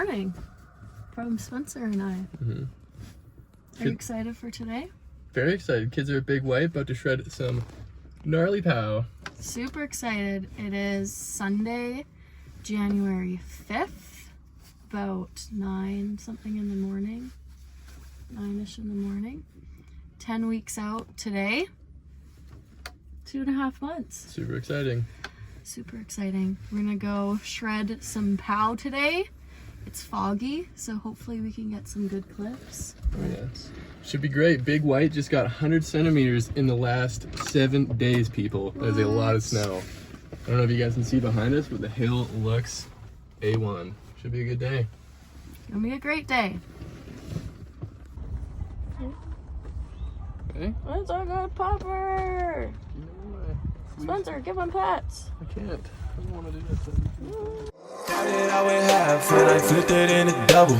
morning from Spencer and I. Are you excited for today? Very excited. Kids are a big white, about to shred some gnarly pow. Super excited. It is Sunday, January 5th, about 9 something in the morning, 9ish in the morning. 10 weeks out today, 2.5 months. Super exciting. Super exciting. We're gonna go shred some pow today. It's foggy, so hopefully we can get some good clips. Yes. Should be great. Big white just got 100 centimeters in the last 7 days, people. That is a lot of snow. I don't know if you guys can see behind us, but the hill looks A1. Should be a good day. It's gonna be a great day. Okay. That's our good popper! Spencer, give him pats. I can't. I don't want to do that. Started out with half and I flipped it into double.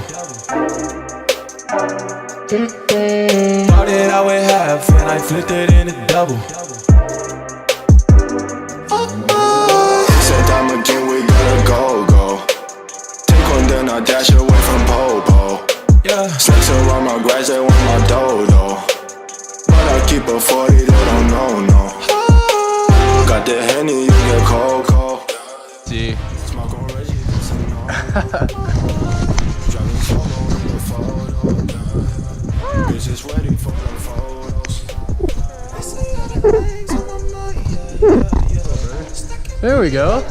Started out with half and I flipped it into double. Said I'm again, we gotta go. Take one, then I dash away from Popo. Yeah, snakes around my grass, they want my dodo. But I keep a 40, they don't know, no. Got the Henny, you get cold. See. There we go.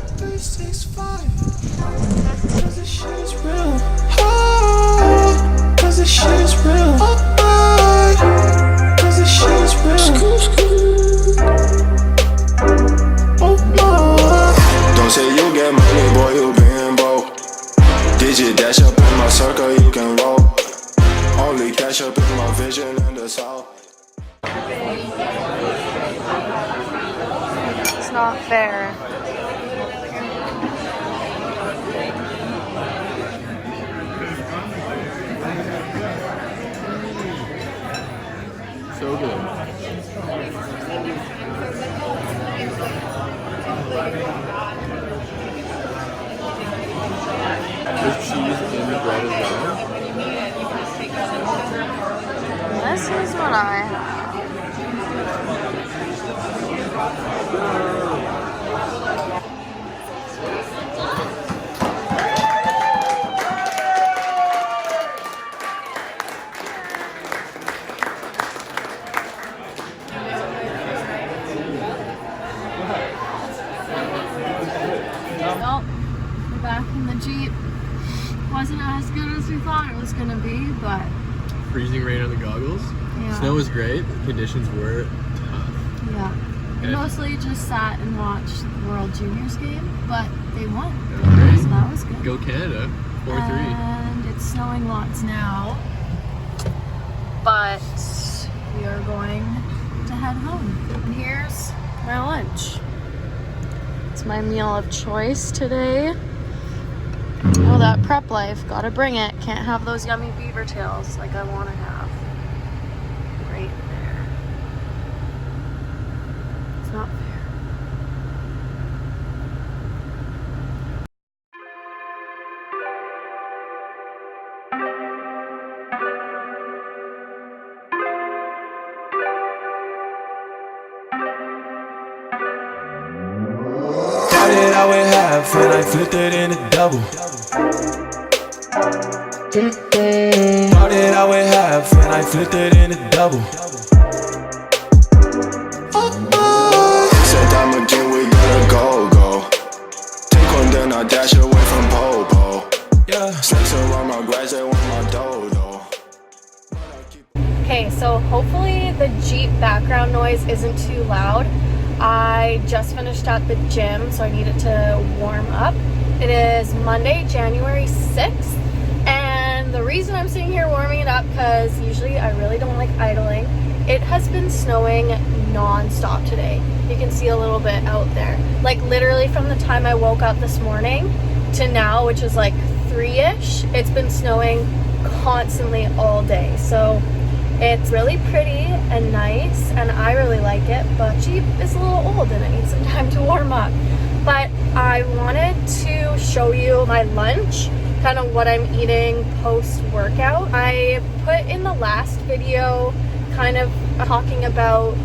Don't say you get money, boy, you being broke. Digit dash up in my circle, you can roll. Only cash up in my vision in the south. It's not fair. So good. There's cheese in the bread as well. This is what I have. Well, we're back in the Jeep. Wasn't as good as we thought it was gonna be, but Freezing rain on the goggles. yeah. Snow was great. The conditions were tough. Yeah. We Okay. mostly just sat and watched the World Juniors game, but they won. Great. So that was good. Go Canada. 4-3. And it's snowing lots now, but we are going to head home. And here's my lunch. It's my meal of choice today. Oh, that prep life, gotta bring it. Can't have those yummy beaver tails like I wanna have. Right there. It's not fair. Started out with half and I flipped it into double. Started out with half and I flipped it into double. Said I'm again, we gotta go. Take one, then I dash away from Popo. Yeah, snakes around my grass, they want my dodo. Okay, so hopefully the Jeep background noise isn't too loud. I just finished at the gym, so I needed to warm up. It is Monday, January 6th, and the reason I'm sitting here warming it up, because usually I really don't like idling. It has been snowing non-stop today. You can see a little bit out there. Like literally from the time I woke up this morning to now, which is like 3-ish, it's been snowing constantly all day. So it's really pretty and nice, and I really like it, but Jeep is a little old and it needs some time to warm up. But I wanted to show you my lunch kind of what I'm eating post-workout. I put in the last video kind of talking about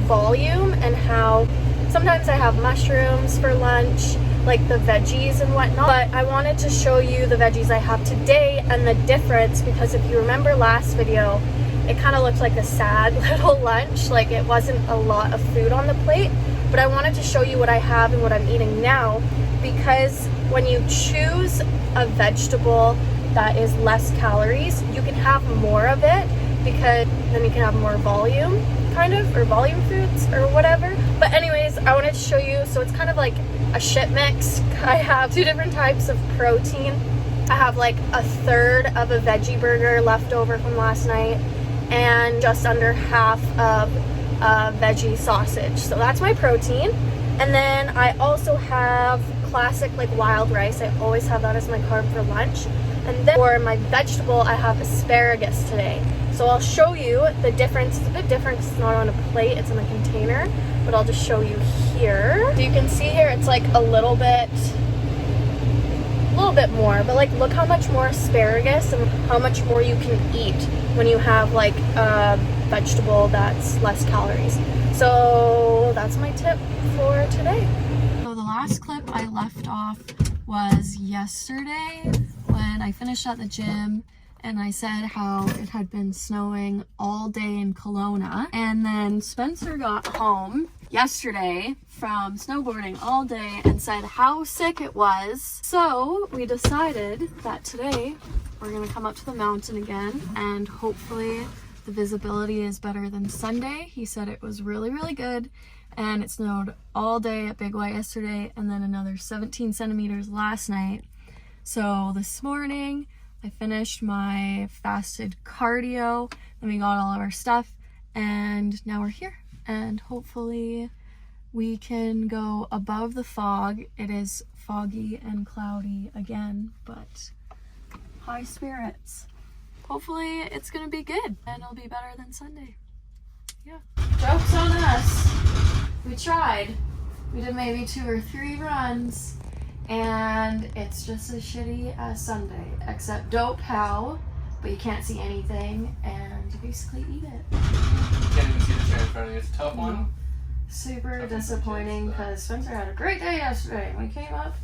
volume and how sometimes I have mushrooms for lunch, like the veggies and whatnot, but I wanted to show you the veggies I have today and the difference, because if you remember last video, it kind of looked like a sad little lunch, like it wasn't a lot of food on the plate. But I wanted to show you what I have and what I'm eating now, because when you choose a vegetable that is less calories, you can have more of it, because then you can have more volume, kind of, or volume foods or whatever. But anyways, I wanted to show you, so it's kind of like a shit mix. I have 2 different types of protein. I have like a third of a veggie burger left over from last night, and just under half of veggie sausage. So that's my protein. And then I also have classic like wild rice. I always have that as my carb for lunch. And then for my vegetable, I have asparagus today. So I'll show you the difference. It's a bit different because it's not on a plate, it's in a container, but I'll just show you here. So you can see here, it's like a little bit more, but like look how much more asparagus and how much more you can eat when you have like a vegetable that's less calories. So that's my tip for today. So the last clip I left off was yesterday when I finished at the gym and I said how it had been snowing all day in Kelowna, and then Spencer got home yesterday from snowboarding all day and said how sick it was. So we decided that today we're gonna come up to the mountain again, and hopefully the visibility is better than Sunday. He said it was really, really good, and it snowed all day at Big White yesterday and then another 17 centimeters last night. So this morning I finished my fasted cardio, and we got all of our stuff, and now we're here, and hopefully we can go above the fog. It is foggy and cloudy again, but high spirits. Hopefully it's gonna be good and it'll be better than Sunday. Yeah. Joke's on us. We tried. We did maybe 2 or 3 runs, and it's just as shitty as Sunday, except don't pow, but you can't see anything, and you basically eat it. You can't even see the chair in front of you. It's a tough one. Super disappointing, because Spencer had a great day yesterday. We came up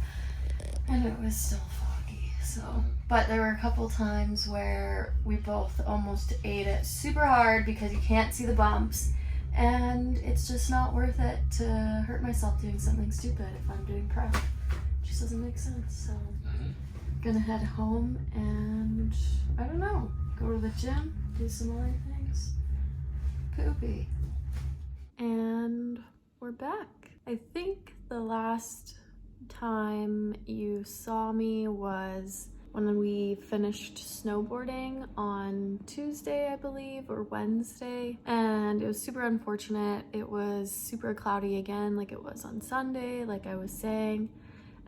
and it was still foggy. So, but there were a couple times where we both almost ate it super hard because you can't see the bumps, and it's just not worth it to hurt myself doing something stupid if I'm doing prep. It just doesn't make sense. So gonna head home and I don't know, go to the gym, do some other things. Poopy. And we're back. I think the last time you saw me was when we finished snowboarding on Tuesday, I believe, or Wednesday, and it was super unfortunate. It was super cloudy again, like it was on Sunday, like I was saying.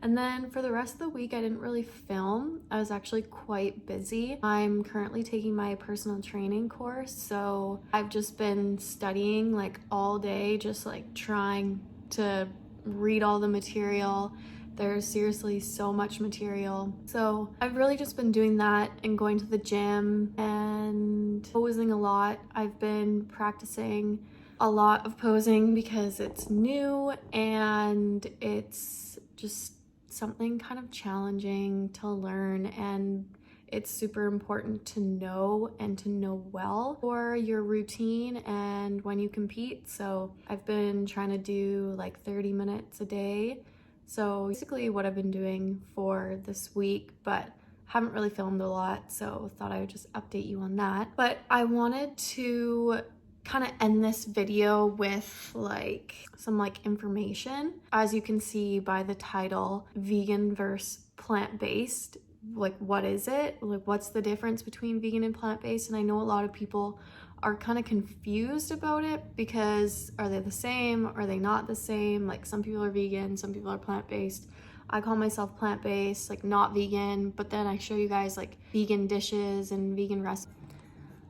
And then for the rest of the week, I didn't really film. I was actually quite busy. I'm currently taking my personal training course, so I've just been studying like all day, just like trying to read all the material. There's seriously so much material. So I've really just been doing that and going to the gym and posing a lot. I've been practicing a lot of posing because it's new and it's just something kind of challenging to learn, and it's super important to know and to know well for your routine and when you compete. So I've been trying to do like 30 minutes a day. So basically what I've been doing for this week, but haven't really filmed a lot, so thought I would just update you on that. But I wanted to kind of end this video with like some like information. As you can see by the title, vegan versus plant-based, like what is it? Like what's the difference between vegan and plant-based? And I know a lot of people are kind of confused about it, because are they the same? Are they not the same? Like some people are vegan, some people are plant-based. I call myself plant-based, like not vegan, but then I show you guys like vegan dishes and vegan recipes.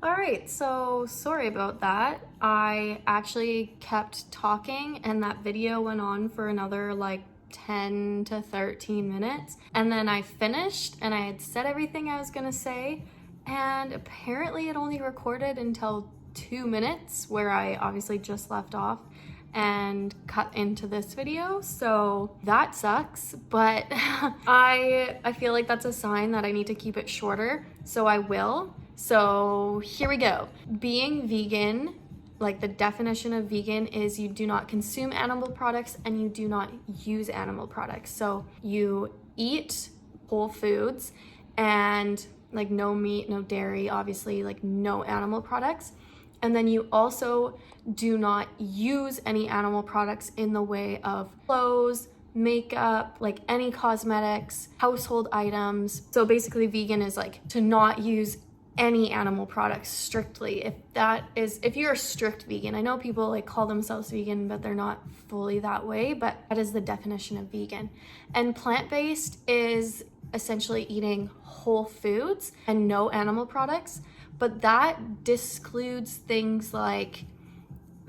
All right, so sorry about that. I actually kept talking and that video went on for another like 10 to 13 minutes. And then I finished and I had said everything I was gonna say, and apparently it only recorded until 2 minutes, where I obviously just left off and cut into this video. So that sucks, but I feel like that's a sign that I need to keep it shorter, so I will. So here we go. Being vegan, like the definition of vegan is you do not consume animal products and you do not use animal products. So you eat whole foods and like no meat, no dairy, obviously, like no animal products. And then you also do not use any animal products in the way of clothes, makeup, like any cosmetics, household items. So basically vegan is like to not use any animal products strictly. If you're a strict vegan, I know people like call themselves vegan, but they're not fully that way, but that is the definition of vegan. And plant-based is essentially eating whole foods and no animal products. But that discludes things like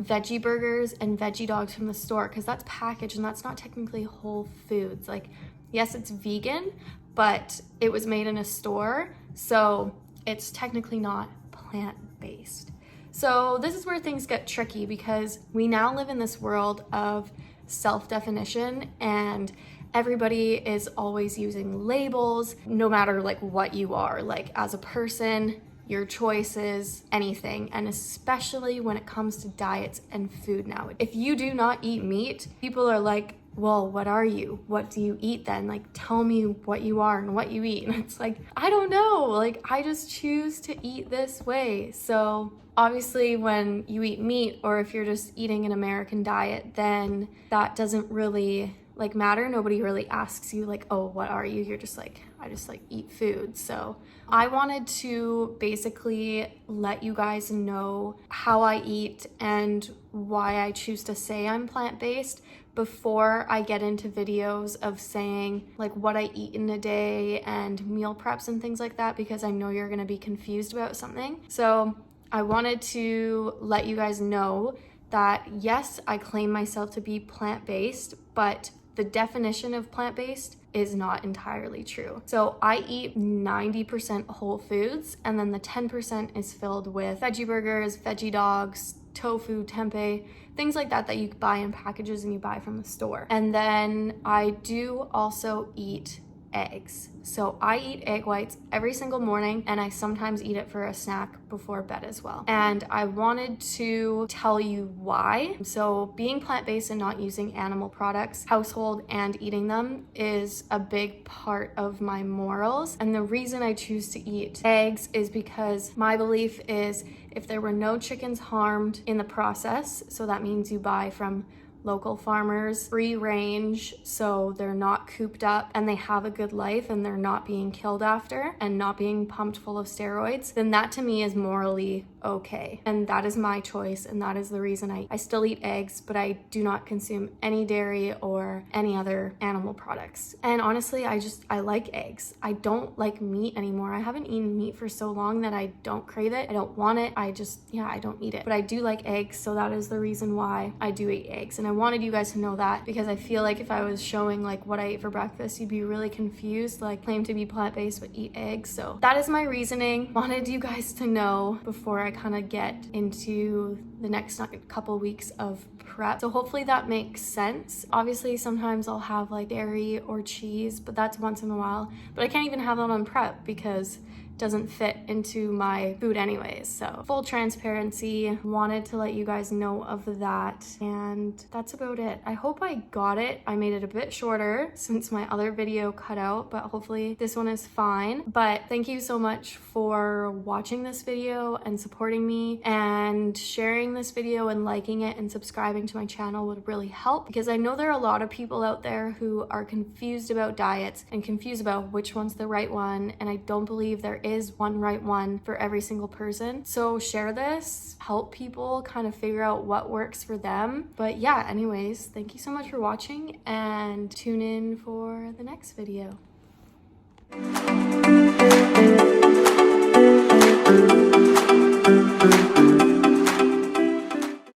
veggie burgers and veggie dogs from the store, because that's packaged and that's not technically whole foods. Like, yes, it's vegan, but it was made in a store, so it's technically not plant-based. So this is where things get tricky, because we now live in this world of self-definition, and everybody is always using labels, no matter like what you are, like as a person, your choices, anything, and especially when it comes to diets and food now. If you do not eat meat, people are like, well, what are you? What do you eat then? Like, tell me what you are and what you eat. And it's like, I don't know. Like, I just choose to eat this way. So obviously when you eat meat, or if you're just eating an American diet, then that doesn't really like matter. Nobody really asks you like, oh, what are you? You're just like, I just like eat food. So I wanted to basically let you guys know how I eat and why I choose to say I'm plant-based before I get into videos of saying like what I eat in a day and meal preps and things like that, because I know you're gonna be confused about something. So I wanted to let you guys know that yes, I claim myself to be plant-based, but the definition of plant-based is not entirely true. So I eat 90% whole foods, and then the 10% is filled with veggie burgers, veggie dogs, tofu, tempeh, things like that you buy in packages and you buy from the store. And then I do also eat eggs. So I eat egg whites every single morning, and I sometimes eat it for a snack before bed as well. And I wanted to tell you why. So being plant-based and not using animal products, household and eating them, is a big part of my morals. And the reason I choose to eat eggs is because my belief is if there were no chickens harmed in the process, so that means you buy from local farmers, free range, so they're not cooped up and they have a good life and they're not being killed after and not being pumped full of steroids, then that to me is morally okay. And that is my choice, and that is the reason I still eat eggs, but I do not consume any dairy or any other animal products. And honestly, I like eggs. I don't like meat anymore. I haven't eaten meat for so long that I don't crave it. I don't want it. I don't eat it. But I do like eggs, so that is the reason why I do eat eggs. And I wanted you guys to know that, because I feel like if I was showing like what I ate for breakfast, you'd be really confused, like claim to be plant-based but eat eggs. So that is my reasoning. Wanted you guys to know before I kind of get into the next couple weeks of prep. So hopefully that makes sense. Obviously sometimes I'll have like dairy or cheese, but that's once in a while. But I can't even have that on prep because doesn't fit into my food anyways. So full transparency, wanted to let you guys know of that, and that's about it. I hope I got it. I made it a bit shorter since my other video cut out, but hopefully this one is fine. But thank you so much for watching this video and supporting me, and sharing this video and liking it and subscribing to my channel would really help, because I know there are a lot of people out there who are confused about diets and confused about which one's the right one, and I don't believe there is one right one for every single person. So share this, help people kind of figure out what works for them. But yeah, anyways, thank you so much for watching, and tune in for the next video.